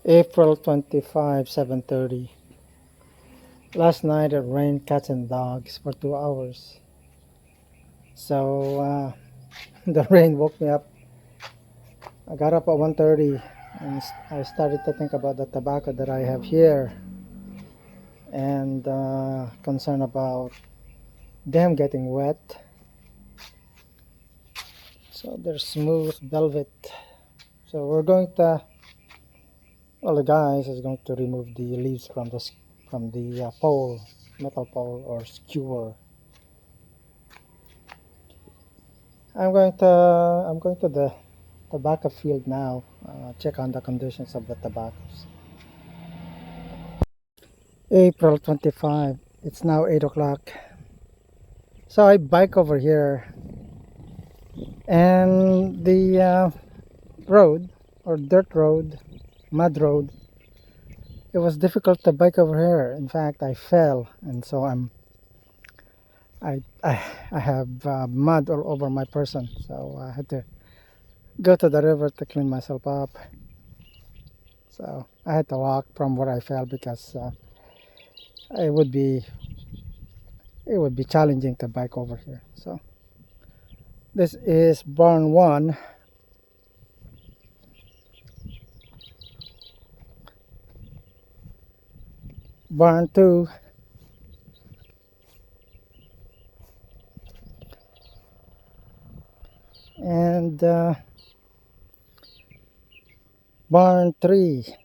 April 25, 7:30. Last night it rained cats and dogs for 2 hours. So the rain woke me up. I got up at 1:30 and I started to think about the tobacco that I have here and concerned about them getting wet. So they're smooth velvet. So we're going to, well, the guys is going to remove the leaves from the pole, metal pole or skewer. I'm going to the tobacco field now. Check on the conditions of the tobaccos. April 25. It's now 8 o'clock. So I bike over here, and the road or dirt road, mud road. It was difficult to bike over here. In fact, I fell, and so I I, I have mud all over my person. So I had to go to the river to clean myself up. So I had to walk from where I fell because it would be challenging to bike over here. So this is barn 1, barn 2, and barn 3,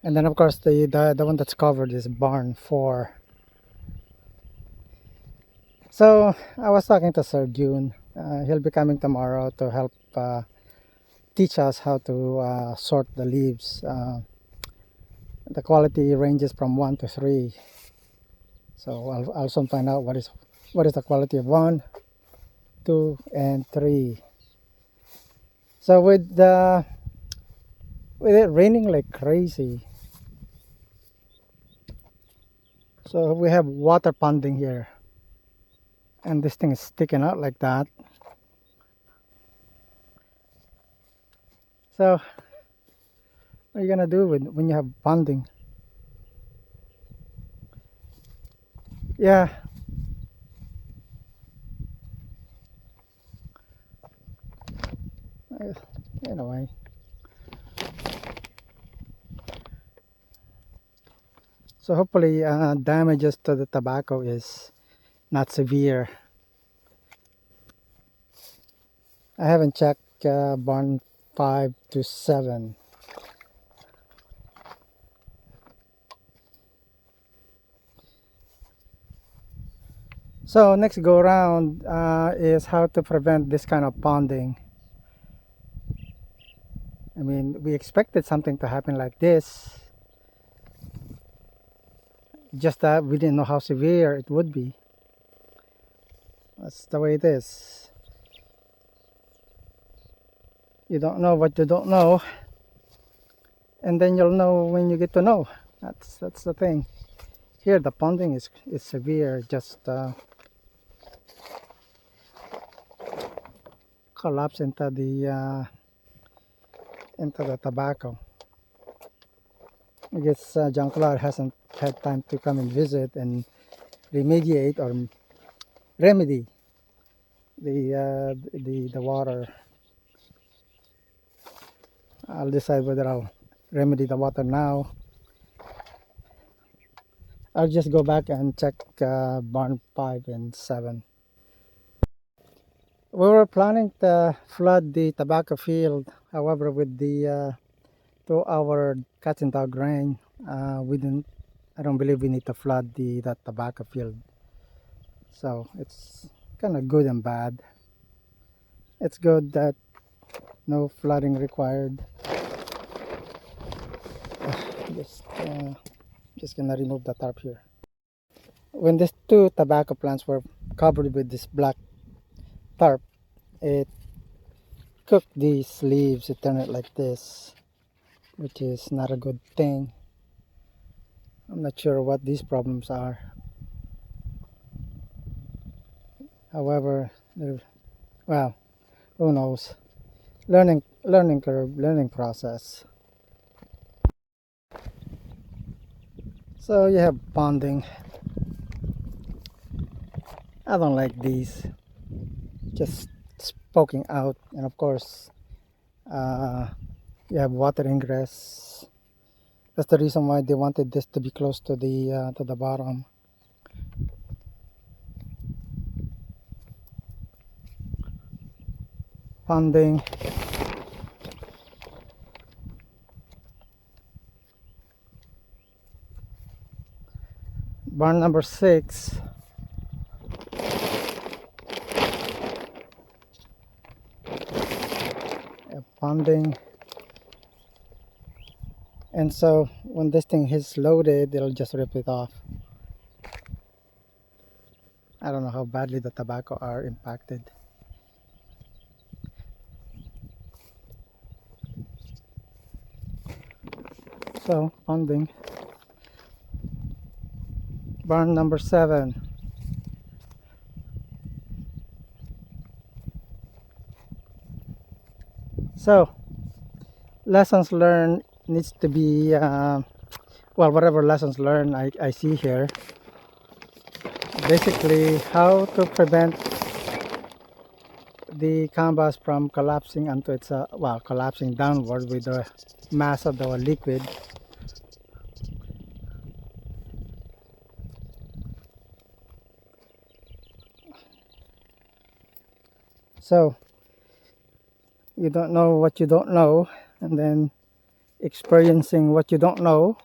and then of course the one that's covered is barn 4. So I was talking to Sir June. He'll be coming tomorrow to help teach us how to sort the leaves. The quality ranges from 1 to 3. So I'll soon find out what is the quality of 1, 2, and 3. So with it raining like crazy, so we have water ponding here, and this thing is sticking out like that. So what are you gonna do when you have ponding? Yeah. Anyway, so hopefully damages to the tobacco is not severe. I haven't checked barn 5 to 7. So next go around is how to prevent this kind of ponding. I mean, we expected something to happen like this, just that we didn't know how severe it would be. That's the way it is. You don't know what you don't know, and then you'll know when you get to know. That's the thing. Here the ponding is severe, just collapse into the tobacco. I guess John Claude hasn't had time to come and visit and remediate or remedy the water. I'll decide whether I'll remedy the water now. I'll just go back and check barn 5 and 7. We were planning to flood the tobacco field, however, with the 2-hour cat and dog rain, I don't believe we need to flood that tobacco field. So it's kind of good and bad. It's good that no flooding required. Just gonna remove the tarp here. When these 2 tobacco plants were covered with this black tarp, it cooked these leaves. It turned it like this, which is not a good thing. I'm not sure what these problems are. However, well, who knows? Learning curve, learning process. So you have ponding. I don't like these, just poking out, and of course uh, you have water ingress. That's the reason why they wanted this to be close to the bottom. Ponding. Barn number 6. Ponding. And so when this thing is loaded, it'll just rip it off. I don't know how badly the tobacco are impacted. So ponding. Barn number 7. So lessons learned needs to be well, whatever lessons learned I see here, basically how to prevent the canvas from collapsing onto its well, collapsing downward with the mass of the liquid. So you don't know what you don't know, and then experiencing what you don't know,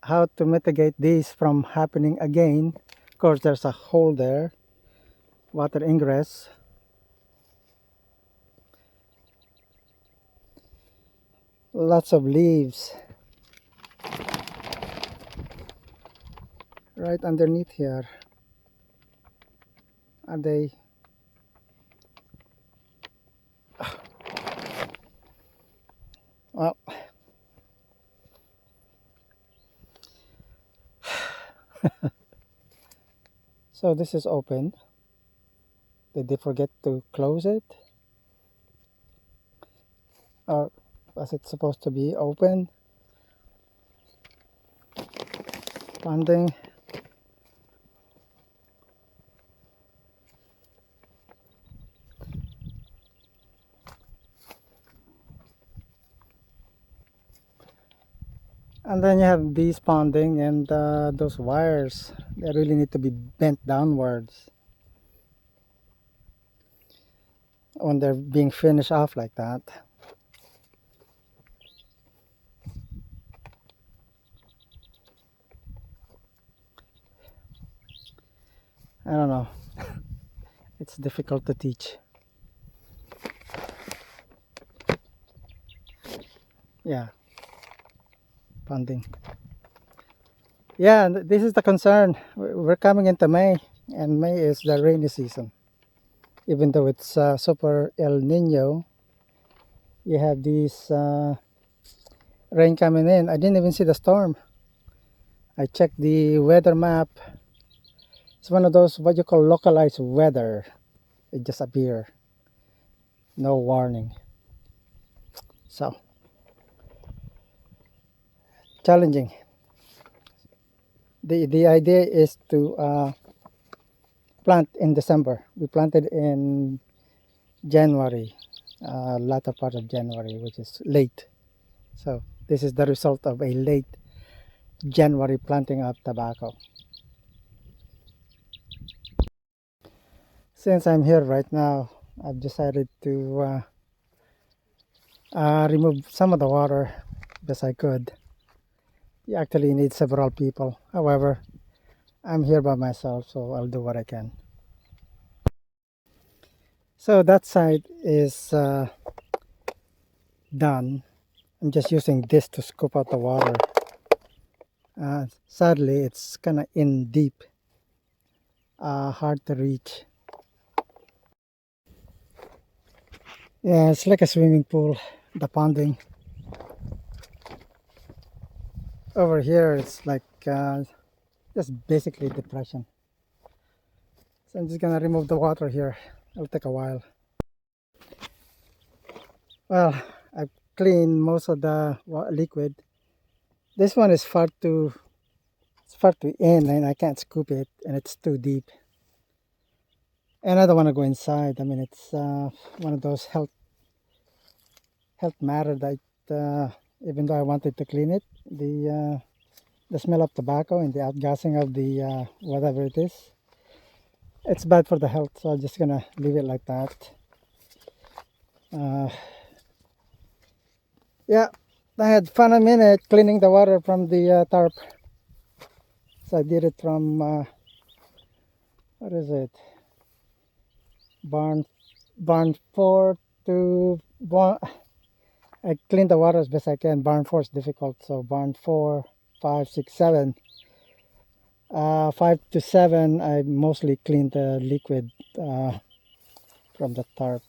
how to mitigate these from happening again. Of course, there's a hole there, water ingress. Lots of leaves right underneath here. Are they? Well, so this is open. Did they forget to close it? Or was it supposed to be open? Ponding. And then you have these ponding, and those wires, they really need to be bent downwards when they're being finished off like that. I don't know. It's difficult to teach. Yeah, ponding. Yeah, this is the concern. We're coming into May, and May is the rainy season. Even though it's super El Nino, you have these rain coming in. I didn't even see the storm. I checked the weather map. It's one of those what you call localized weather. It just appear. No warning. So challenging. The idea is to plant in December. We planted in January, latter part of January, which is late. So this is the result of a late January planting of tobacco. Since I'm here right now, I've decided to remove some of the water best I could. You actually need several people. However, I'm here by myself, so I'll do what I can. So that side is done. I'm just using this to scoop out the water. Sadly, it's kind of in deep, hard to reach. Yeah, it's like a swimming pool, the ponding. Over here, it's like just basically depression. So I'm just gonna remove the water here. It'll take a while. Well, I've cleaned most of the liquid. This one is far too in, and I can't scoop it, and it's too deep. And I don't want to go inside. I mean, it's one of those health matter that even though I wanted to clean it, the smell of tobacco and the outgassing of the whatever it is, it's bad for the health. So I'm just gonna leave it like that. Uh, yeah, I had fun a minute cleaning the water from the tarp. So I did it from what is it? Barn barn 4 to barn. I clean the water as best I can. Barn 4 is difficult, so barn 4, 5, 6, 7. 5 to 7, I mostly clean the liquid from the tarp.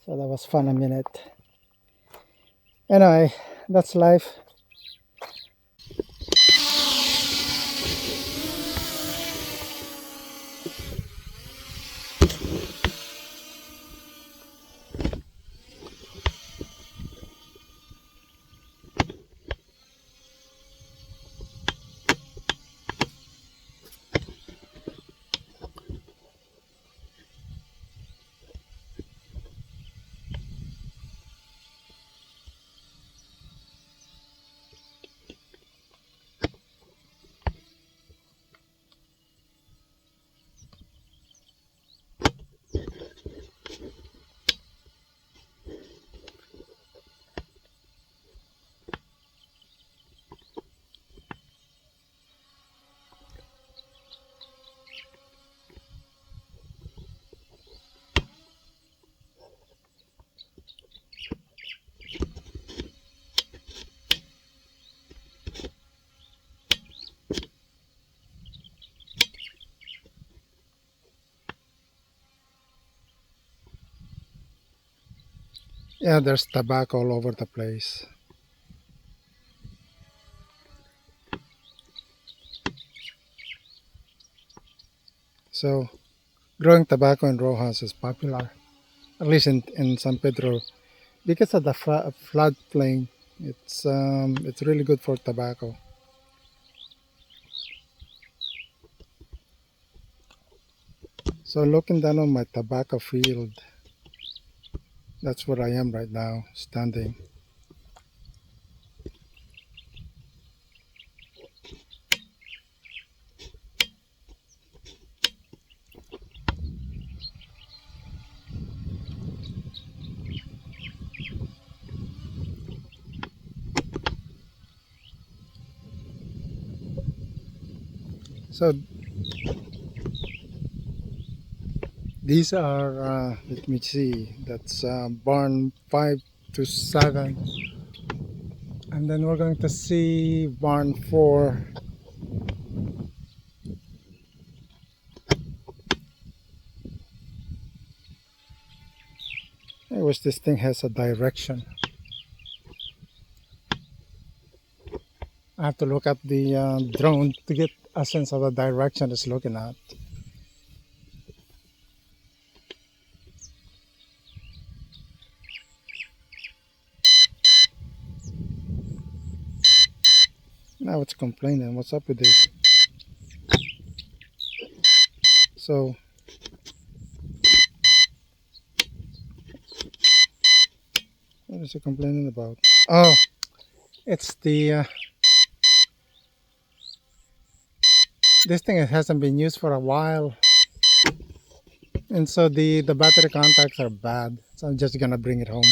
So that was fun a minute. Anyway, that's life. Yeah, there's tobacco all over the place. So growing tobacco in Rojas is popular, at least in San Pedro, because of the floodplain. It's really good for tobacco. So looking down on my tobacco field, that's where I am right now, standing. So these are, let me see, that's barn 5 to 7. And then we're going to see barn 4. I wish this thing has a direction. I have to look at the drone to get a sense of the direction it's looking at. Now it's complaining. What's up with this? So, what is it complaining about? Oh, it's this thing hasn't been used for a while, and so the battery contacts are bad. So I'm just gonna bring it home.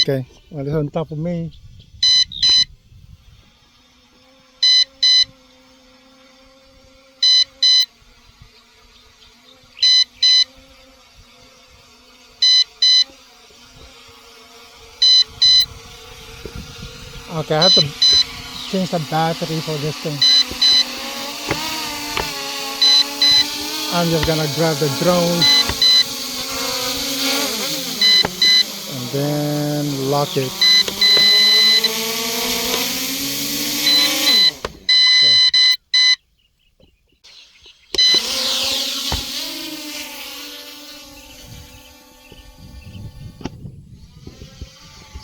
Okay, well it's on top of me. Okay, I have to change the battery for this thing. I'm just gonna grab the drone and then lock it.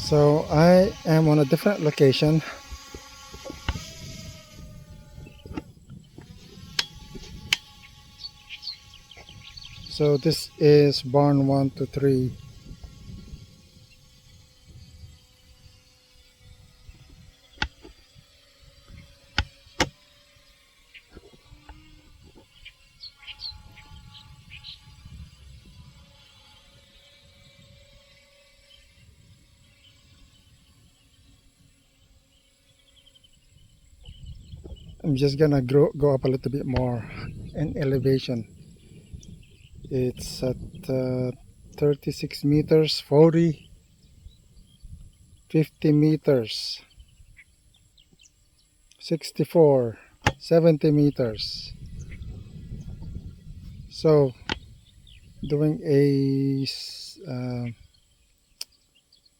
So I am on a different location. So this is barn 1 to 3. I'm just gonna go up a little bit more in elevation. It's at 36 meters, 40, 50 meters, 64, 70 meters. So doing a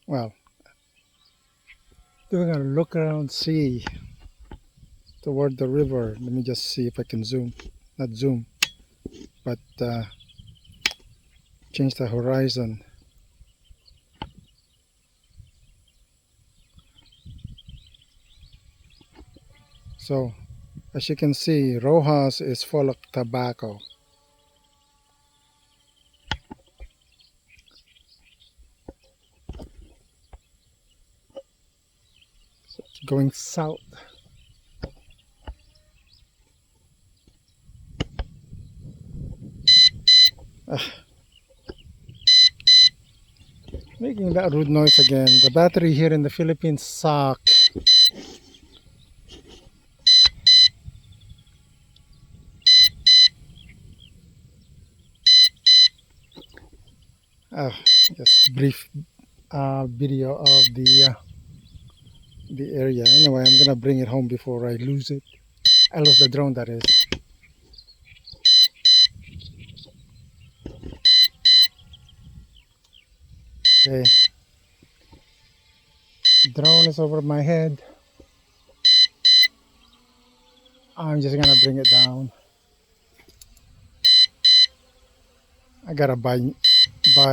well, doing a look around see toward the river. Let me just see if I can zoom, not zoom, but change the horizon. So as you can see, Rojas is full of tobacco. So it's going south. Making that rude noise again. The battery here in the Philippines suck. Just brief video of the area. Anyway, I'm gonna bring it home before I lose it. I lose the drone, that is. Okay, drone is over my head. I'm just gonna bring it down. I gotta buy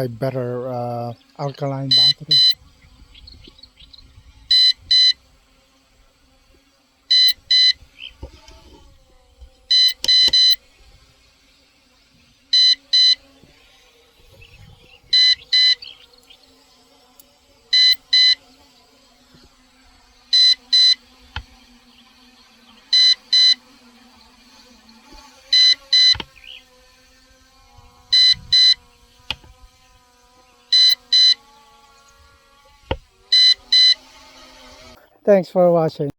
better alkaline battery. Thanks for watching.